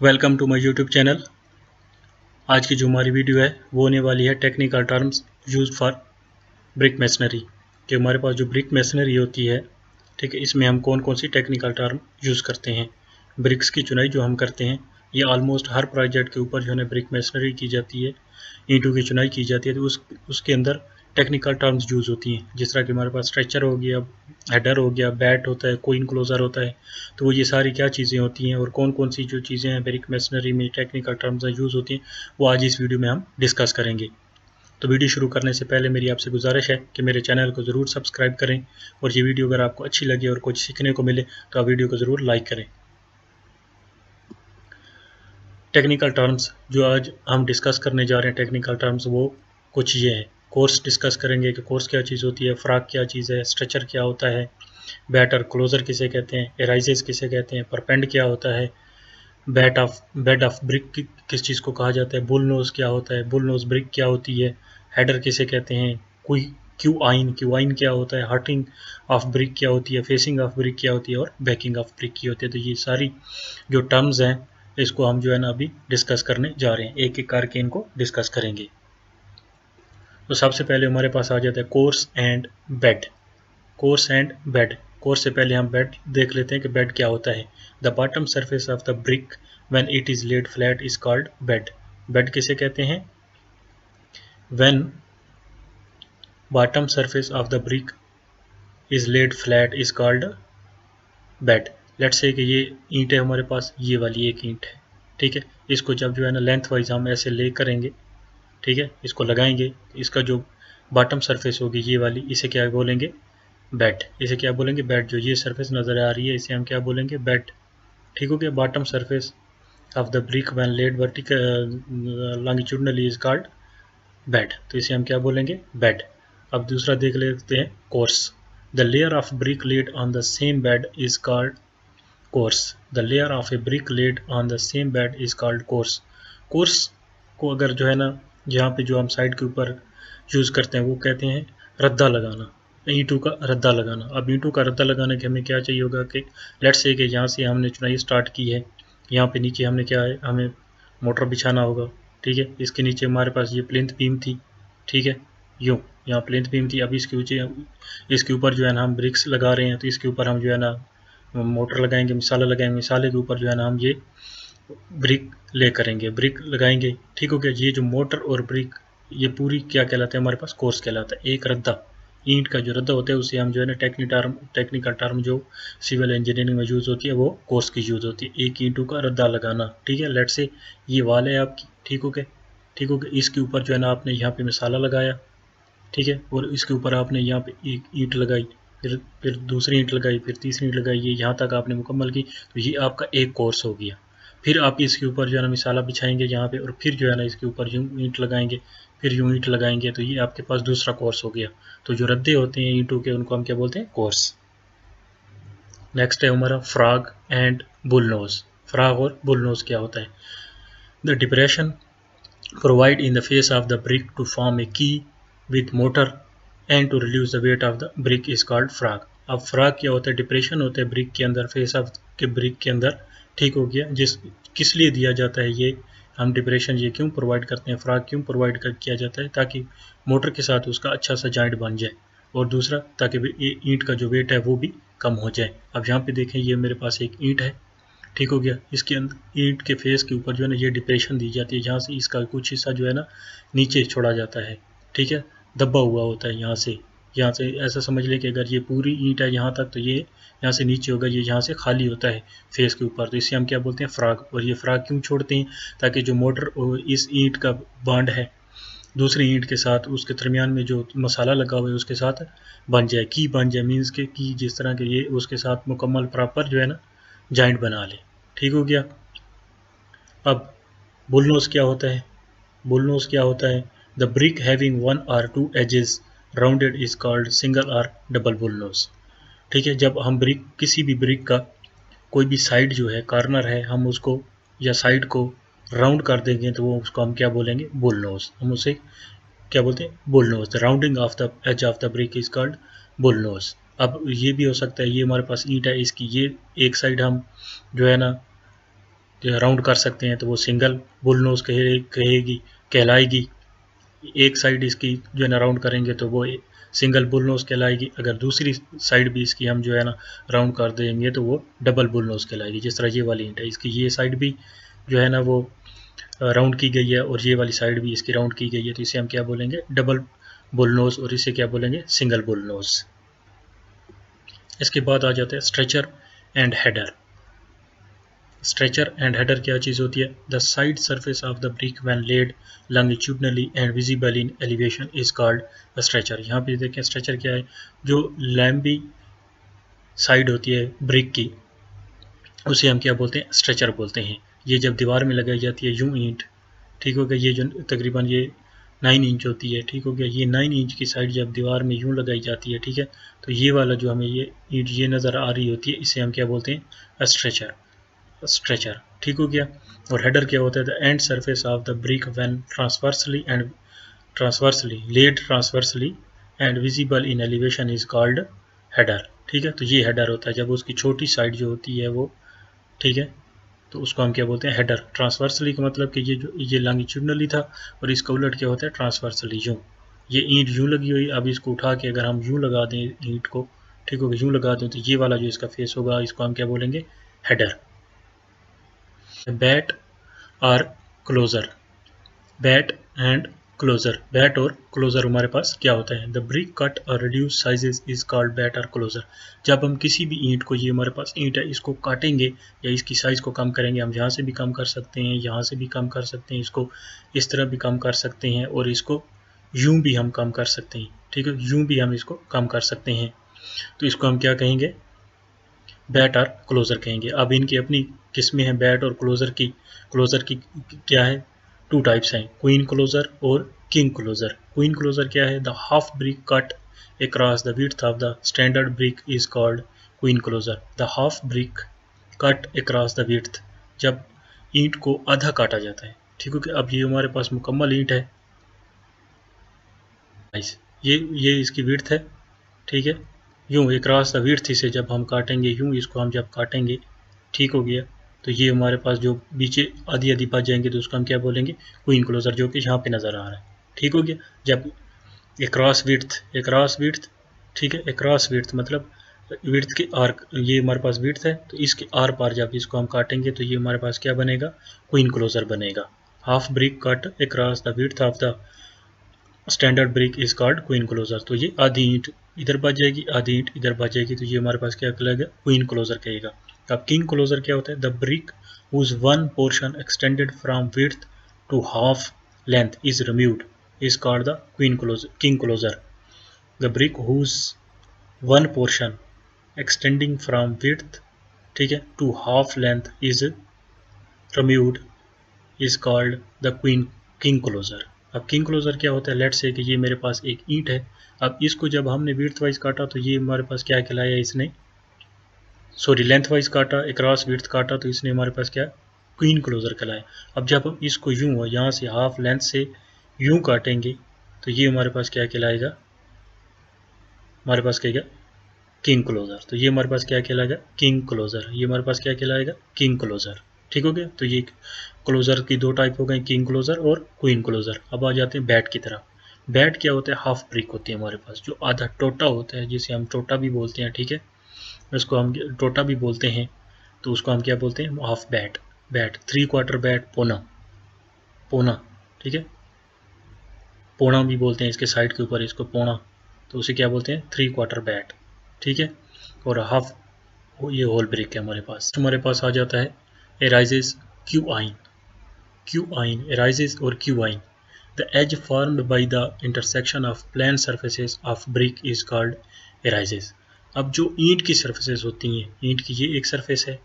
Welcome to my YouTube channel. आज की जो हमारी वीडियो है वो होने वाली है technical terms use for brick masonry. कि हमारे पास जो ब्रिक मेसनरी होती है, ठीक है, इसमें हम कौन कौन सी टेक्निकल टर्म यूज़ करते हैं। ब्रिक्स की चुनाई जो हम करते हैं, ये ऑलमोस्ट हर प्रोजेक्ट के ऊपर जो है ब्रिक मेसनरी की जाती है, ईंटों की चुनाई की जाती है, तो उसके अंदर टेक्निकल टर्म्स यूज़ होती हैं। जिस तरह कि हमारे पास स्ट्रेचर हो गया, हेडर हो गया, बैट होता है, कोइन क्लोजर होता है। तो वो ये सारी क्या चीज़ें होती हैं और कौन कौन सी जो चीज़ें हैं ब्रिक मेसनरी में टेक्निकल टर्म्स यूज़ होती हैं, वो आज इस वीडियो में हम डिस्कस करेंगे। तो वीडियो शुरू करने से पहले मेरी आपसे गुजारिश है कि मेरे चैनल को ज़रूर सब्सक्राइब करें, और ये वीडियो अगर आपको अच्छी लगे और कुछ सीखने को मिले तो आप वीडियो को ज़रूर लाइक करें। टेक्निकल टर्म्स जो आज हम डिस्कस करने जा रहे हैं, टेक्निकल टर्म्स वो कुछ ये हैं। कोर्स डिस्कस करेंगे कि कोर्स क्या चीज़ होती है, फ्राक क्या चीज़ है, स्ट्रेचर क्या होता है, बैटर क्लोजर किसे कहते हैं, एराइजेस किसे कहते हैं, परपेंड क्या होता है, बेड ऑफ ब्रिक किस चीज़ को कहा जाता है, बुल नोज क्या होता है, बुल नोज ब्रिक क्या होती है, हेडर किसे कहते हैं, कोई क्यू आइन क्या होता है, हर्टिंग ऑफ ब्रिक क्या होती है, फेसिंग ऑफ ब्रिक क्या होती है, और बैकिंग ऑफ ब्रिक की होती है। तो ये सारी जो टर्म्स हैं इसको हम जो है ना अभी डिस्कस करने जा रहे हैं, एक एक करके इनको डिस्कस करेंगे। तो सबसे पहले हमारे पास आ जाता है course and bed. Course and bed. Course से पहले हम बेड देख लेते हैं कि बेड क्या होता है। The bottom surface of the brick when it is laid flat is called bed. Bed किसे कहते हैं? When bottom surface of the brick is laid flat is called bed. Let's say कि ये ईंट है हमारे पास, ये वाली एक ईंट है, ठीक है। इसको जब जो है ना लेंथ वाइज हम ऐसे ले करेंगे, ठीक है, इसको लगाएंगे, इसका जो बॉटम सरफेस होगी ये वाली, इसे क्या बोलेंगे? बेड। इसे क्या बोलेंगे? बेड। जो ये सरफेस नज़र आ रही है इसे हम क्या बोलेंगे? बेड। ठीक हो गया। Bottom surface of the brick when laid vertical longitudinally is called bed. तो इसे हम क्या बोलेंगे? बेड। अब दूसरा देख लेते हैं, course. The layer of brick laid on the same bed is called course. The layer of A brick laid on the same bed is called course. Course को अगर जो है ना यहाँ पे जो हम साइड के ऊपर यूज़ करते हैं वो कहते हैं रद्दा लगाना, ईंटों का रद्दा लगाना। अब ईंटों का रद्दा लगाने के हमें क्या चाहिए होगा कि लेट्स से कि यहाँ से हमने चुनाई स्टार्ट की है, यहाँ पे नीचे हमने क्या है, हमें मोटर बिछाना होगा, ठीक है। इसके नीचे हमारे पास ये प्लिंथ बीम थी, ठीक है, यूँ यहाँ प्लिंथ बीम थी। अब इसके ऊपर जो है ना हम ब्रिक्स लगा रहे हैं, तो इसके ऊपर हम जो है ना मोटर लगाएंगे, मिसाला लगाएंगे, मिसाले के ऊपर जो है ना हम ये ब्रिक ले करेंगे, ब्रिक लगाएंगे, ठीक हो गया। ये जो मोटर और ब्रिक ये पूरी क्या कहलाता है हमारे पास? कोर्स कहलाता है। एक रद्दा, ईंट का जो रद्दा होता है उसे हम जो है ना टेक्निकल टर्म जो सिविल इंजीनियरिंग में यूज़ होती है वो कोर्स की यूज़ होती है। एक ईंटों का रद्दा लगाना, ठीक है। लेट से ये वाल है आपकी, ठीक हो गया, ठीक हो गया। इसके ऊपर जो है ना आपने यहाँ पे मिसाला लगाया, ठीक है, और इसके ऊपर आपने यहाँ पे एक ईंट लगाई, फिर दूसरी ईंट लगाई, फिर तीसरी ईंट लगाई, ये यहाँ तक आपने मुकम्मल की, तो ये आपका एक कोर्स हो गया। फिर आप इसके ऊपर जो है ना मिसाला बिछाएंगे यहाँ पे, और फिर जो है ना इसके ऊपर यूँ ईंट लगाएंगे, फिर यूँ ईंट लगाएंगे, तो ये आपके पास दूसरा कोर्स हो गया। तो जो रद्दे होते हैं ईंटों के उनको हम क्या बोलते हैं? कोर्स। नेक्स्ट है हमारा फ्रॉग एंड बुलनोज। फ्रॉग और बुलनोज क्या होता है? The depression provide in the face of the brick to form a key with mortar and to reduce the weight of the brick is called frog. अब frog क्या होता है? Depression होता है ब्रिक के अंदर, फेस ऑफ के brick के अंदर, ठीक हो गया। किस लिए दिया जाता है ये? हम डिप्रेशन ये क्यों प्रोवाइड करते हैं, फ्रॉग क्यों प्रोवाइड किया जाता है? ताकि मोटर के साथ उसका अच्छा सा जॉइंट बन जाए, और दूसरा ताकि ईंट का जो वेट है वो भी कम हो जाए। अब यहाँ पे देखें, ये मेरे पास एक ईंट है, ठीक हो गया। इसके अंदर ईंट के फेस के ऊपर जो है ना ये डिप्रेशन दी जाती है, जहाँ से इसका कुछ हिस्सा जो है ना नीचे छोड़ा जाता है, ठीक है, दबा हुआ होता है। यहाँ से ऐसा समझ ले कि अगर ये पूरी ईंट है यहाँ तक, तो ये यहाँ से नीचे होगा, ये यहाँ से खाली होता है फेस के ऊपर, तो इसे हम क्या बोलते हैं? फ्रॉग। और ये फ्रॉग क्यों छोड़ते हैं? ताकि जो मोटर और इस ईंट का बॉन्ड है दूसरी ईंट के साथ, उसके दरमियान में जो मसाला लगा हुआ है उसके साथ बन जाए, की बन जाए, मीन्स के की जिस तरह के ये उसके साथ मुकम्मल प्रॉपर जो है ना जॉइंट बना ले, ठीक हो गया। अब बुलनोज क्या होता है? बुलनोज क्या होता है? द ब्रिक हैविंग वन और two edges rounded is called single और डबल बुलनोज। ठीक है, जब हम ब्रिक किसी भी ब्रिक का कोई भी साइड जो है, कॉर्नर है, हम उसको या साइड को राउंड कर देंगे तो वो उसको हम क्या बोलेंगे? बुलनोज। हम उसे क्या बोलते हैं? Bullnose. The rounding of the edge of the brick is called bullnose. अब ये भी हो सकता है, ये हमारे पास ईंट है, इसकी ये एक साइड हम जो है ना राउंड कर सकते हैं तो वो सिंगल बुल नोज कहलाएगी। एक साइड इसकी जो है ना राउंड करेंगे तो वो सिंगल बुल नोज कहलाएगी। अगर दूसरी साइड भी इसकी हम जो है ना राउंड कर देंगे तो वो डबल बुल नोज कहलाएगी। जिस तरह ये वाली ईंट है, इसकी ये साइड भी जो है ना वो राउंड की गई है और ये वाली साइड भी इसकी राउंड की गई है, तो इसे हम क्या बोलेंगे, डबल बुल नोज, और इसे क्या बोलेंगे, सिंगल बुल नोज। इसके बाद आ जाते हैं stretcher and header. Stretcher and header क्या चीज़ होती है? The side surface of the brick when laid longitudinally and visible in elevation is called a stretcher. यहाँ पे देखें स्ट्रेचर क्या है, जो लैम्बी साइड होती है ब्रिक की उसे हम क्या बोलते हैं, स्ट्रेचर बोलते हैं। ये जब दीवार में लगाई जाती है यूं ईंट, ठीक हो गया, ये जो तकरीबन ये 9 इंच होती है, ठीक हो गया, ये 9 इंच की साइड जब दीवार में यूं लगाई जाती है, ठीक है, तो ये वाला जो हमें ये ईंट ये नज़र आ रही होती है, इसे हम क्या बोलते हैं, स्ट्रेचर। स्ट्रेचर, ठीक हो गया। और हेडर क्या होता है? The end surface of the brick when transversely and visible in elevation is called header. ठीक है, तो ये हेडर होता है जब उसकी छोटी साइड जो होती है वो, ठीक है, तो उसको हम क्या बोलते हैं, हेडर। ट्रांसवर्सली का मतलब कि ये जो ये लॉन्गिट्यूडनली था और इसका उलट क्या होता है, ट्रांसवर्सली। यूँ ये ईंट यूँ लगी हुई, अब इसको उठा के अगर हम यूँ लगा दें ईंट को, ठीक होगा, यूँ लगा दें तो ये वाला जो इसका फेस होगा इसको हम क्या बोलेंगे, हेडर। बैट और closer. Bat and closer. Bat और क्लोजर हमारे पास क्या होता है? द ब्रिक कट और reduce sizes is called bat और क्लोजर। जब हम किसी भी ईंट को, ये हमारे पास ईंट है, इसको काटेंगे या इसकी साइज को कम करेंगे, हम यहाँ से भी कम कर सकते हैं, यहाँ से भी कम कर सकते हैं, इसको इस तरह भी कम कर सकते हैं और इसको यूं भी हम कम कर सकते हैं, ठीक है, यूं भी हम इसको कम कर सकते हैं, तो इसको हम क्या कहेंगे, बैट और क्लोजर कहेंगे। अब इनकी अपनी किस्में हैं बैट और क्लोजर की। क्लोजर की क्या है, 2 टाइप्स हैं, क्वीन क्लोजर और किंग क्लोजर। क्वीन क्लोजर क्या है? The half brick cut across the width of the standard brick is called queen closer. The half brick cut across the width, जब ईंट को आधा काटा जाता है, ठीक है। अब ये हमारे पास मुकम्मल ईंट है, ये इसकी विड्थ है, ठीक है, यूँ अक्रॉस द विड्थ इसे जब हम काटेंगे, यूँ इसको हम जब काटेंगे, ठीक हो गया, तो ये हमारे पास जो पीछे आधी आधी बच जाएंगे तो उसको हम क्या बोलेंगे, क्वीन क्लोजर, जो कि यहाँ पे नज़र आ रहा है, ठीक हो गया। जब अक्रॉस विड्थ, ठीक है, अक्रॉस विड्थ मतलब विड्थ के आर, ये हमारे पास विड्थ है तो इसके आर पार जब इसको हम काटेंगे तो ये हमारे पास क्या बनेगा, क्वीन क्लोजर बनेगा। Half brick cut across the width of the standard brick is called queen closer. तो ये आधी ईंट इधर बच जाएगी, आधी ईंट इधर बच जाएगी, तो ये हमारे पास क्या कहलाएगा, क्वीन क्लोजर कहेगा। अब किंग क्लोजर क्या होता है? The brick whose one portion extended from width to half length is removed is called the king closer. The brick whose one portion extending from width, ठीक है, to half length is removed is called the king closer. अब king closer क्या होता है? Late से कि ये मेरे पास एक ईंट है, अब इसको जब हमने विड्थ वाइज काटा तो ये हमारे पास क्या कहलाया, इसने सॉरी लेंथ वाइज काटा, अक्रॉस विड्थ काटा, तो इसने हमारे पास क्या, क्वीन क्लोजर कहलाया। अब जब हम इसको यूं हो यहाँ से हाफ लेंथ से यूं काटेंगे तो ये हमारे पास क्या कहलाएगा, हमारे पास कहेगा किंग क्लोजर। तो ये हमारे पास क्या कहलाएगा, किंग क्लोजर। ये हमारे पास क्या कहलाएगा, किंग क्लोजर, ठीक हो गया। तो ये क्लोजर की 2 टाइप हो गए, किंग क्लोजर और क्वीन क्लोजर। अब आ जाते हैं बैट की तरफ। बैट क्या होता है? हाफ ब्रिक होती है हमारे पास, जो आधा टोटा होता है, जिसे हम टोटा भी बोलते हैं, ठीक है, इसको हम टोटा भी बोलते हैं, तो उसको हम क्या बोलते हैं, हाफ बैट। बैट 3/4 बैट, पोना, पोना, ठीक है, पोना भी बोलते हैं, इसके साइड के ऊपर इसको पोना, तो उसे क्या बोलते हैं, 3/4 बैट, ठीक है। और हाफ ये होल ब्रिक है हमारे पास आ जाता है arrises quoin. Quoin, arrises और quoin. The edge formed by the intersection of plane surfaces of brick is called arrises. अब जो ईंट की सर्फेसेस होती हैं, ईंट की ये एक सरफेस है,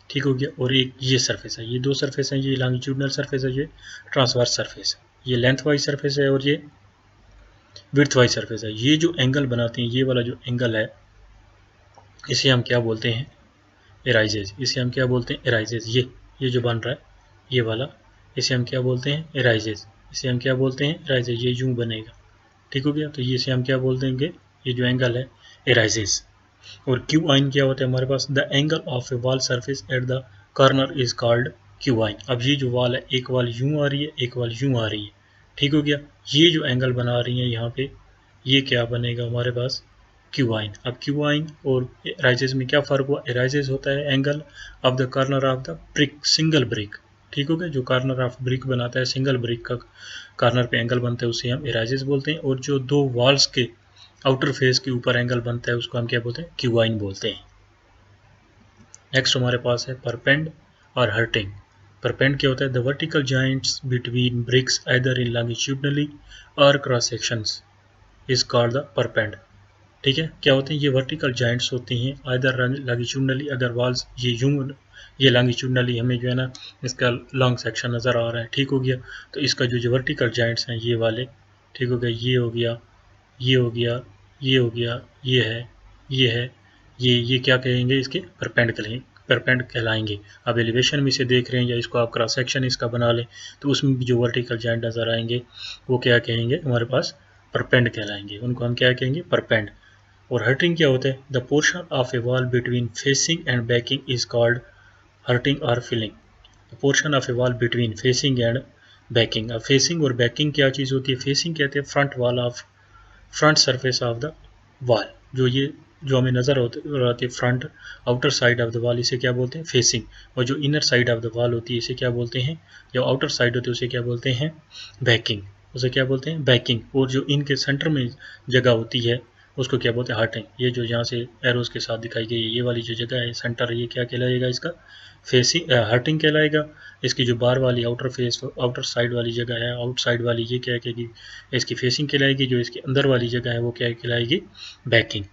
ठीक हो गया, और एक ये सरफेस है, ये 2 सरफेस हैं, ये लॉन्गिट्यूडनल सरफेस है, ये ट्रांसवर्स सरफेस है, ये लेंथ वाइज सरफेस है और ये विड्थ वाइज सरफेस है। ये जो एंगल बनाते हैं, ये वाला जो एंगल है, इसे हम क्या बोलते हैं, एराइजेस। इसे हम क्या बोलते हैं, एराइजेस। ये जो बन रहा है ये वाला, इसे हम क्या बोलते हैं, एराइजेस। इसे हम क्या बोलते हैं, एराइजेस। ये यूं बनेगा, ठीक हो गया, तो ये इसे हम क्या बोल देंगे, ये जो एंगल है, एराइजेस। और क्यू आइन क्या होता है हमारे पास, the angle of a wall surface at the corner is called quoin. अब ये जो वाल है, एक वाल यूं आ रही है, एक वाल यूं आ रही है, ठीक हो गया। ये जो एंगल बना रही है यहाँ पे, ये क्या बनेगा हमारे पास, क्यूआइन। अब क्यूआइन और राइजेस में क्या फ़र्क हुआ, राइजेस होता है angle of the corner of the brick, single brick, ठीक हो गया। जो कॉर्नर ऑफ ब्रिक बनाता है, सिंगल ब्रिक का कॉर्नर पे एंगल बनता है, उसे हम एराइजेस बोलते हैं। और जो दो वॉल्स के आउटर फेस के ऊपर एंगल बनता है, उसको हम क्या बोलते हैं, क्यूआइन बोलते हैं। नेक्स्ट हमारे पास है परपेंड और हर्टिंग। परपेंड क्या होता है, the vertical joints between bricks either in longitudinally और cross sections is called the perpend. ठीक है, क्या होते हैं, ये वर्टिकल जॉइंट्स होती हैं आइदर लॉन्गिट्यूडनली, अगर वॉल्स ये यूं, ये लॉन्गिट्यूडनली हमें जो है ना इसका लॉन्ग सेक्शन नज़र आ रहा है, ठीक हो गया। तो इसका जो वर्टिकल जॉइंट्स हैं ये वाले, ठीक हो गया, ये हो गया, ये हो गया, ये हो गया, ये है, ये है, ये क्या कहेंगे, इसके परपेंड कहेंगे, परपेंड कहलाएंगे। अब एलिवेशन में इसे देख रहे हैं या इसको आप क्रॉस सेक्शन इसका बना लें, तो उसमें भी जो वर्टिकल जॉइंट नज़र आएंगे वो क्या कहेंगे, हमारे पास परपेंड कहलाएंगे, उनको हम क्या कहेंगे, परपेंड। और हर्टिंग क्या होता है, the portion of a wall between facing and backing is called hearting और filling. The portion of a wall between facing and backing. अब फेसिंग और बैकिंग क्या चीज़ होती है, फेसिंग कहते हैं front wall of, front surface of the wall, जो ये जो हमें नज़र आती है front outer side of the wall, इसे क्या बोलते हैं, फेसिंग। और जो inner side of the wall होती है इसे क्या बोलते हैं, जो आउटर साइड होती है उसे क्या बोलते हैं, बैकिंग, उसे क्या बोलते हैं, बैकिंग। और जो इनके सेंटर में जगह होती है उसको क्या बोलते हैं, हर्टिंग। ये जो यहाँ से एरोज के साथ दिखाई गई है ये वाली जो जगह है सेंटर, ये क्या कहलाएगा, इसका फेसिंग, हर्टिंग कहलाएगा। इसकी जो बाहर वाली आउटर फेस, आउटर साइड वाली जगह है, आउट साइड वाली, ये क्या कहेगी, इसकी फेसिंग कहलाएगी। जो इसकी अंदर वाली जगह है वो क्या कहलाएगी, बैकिंग।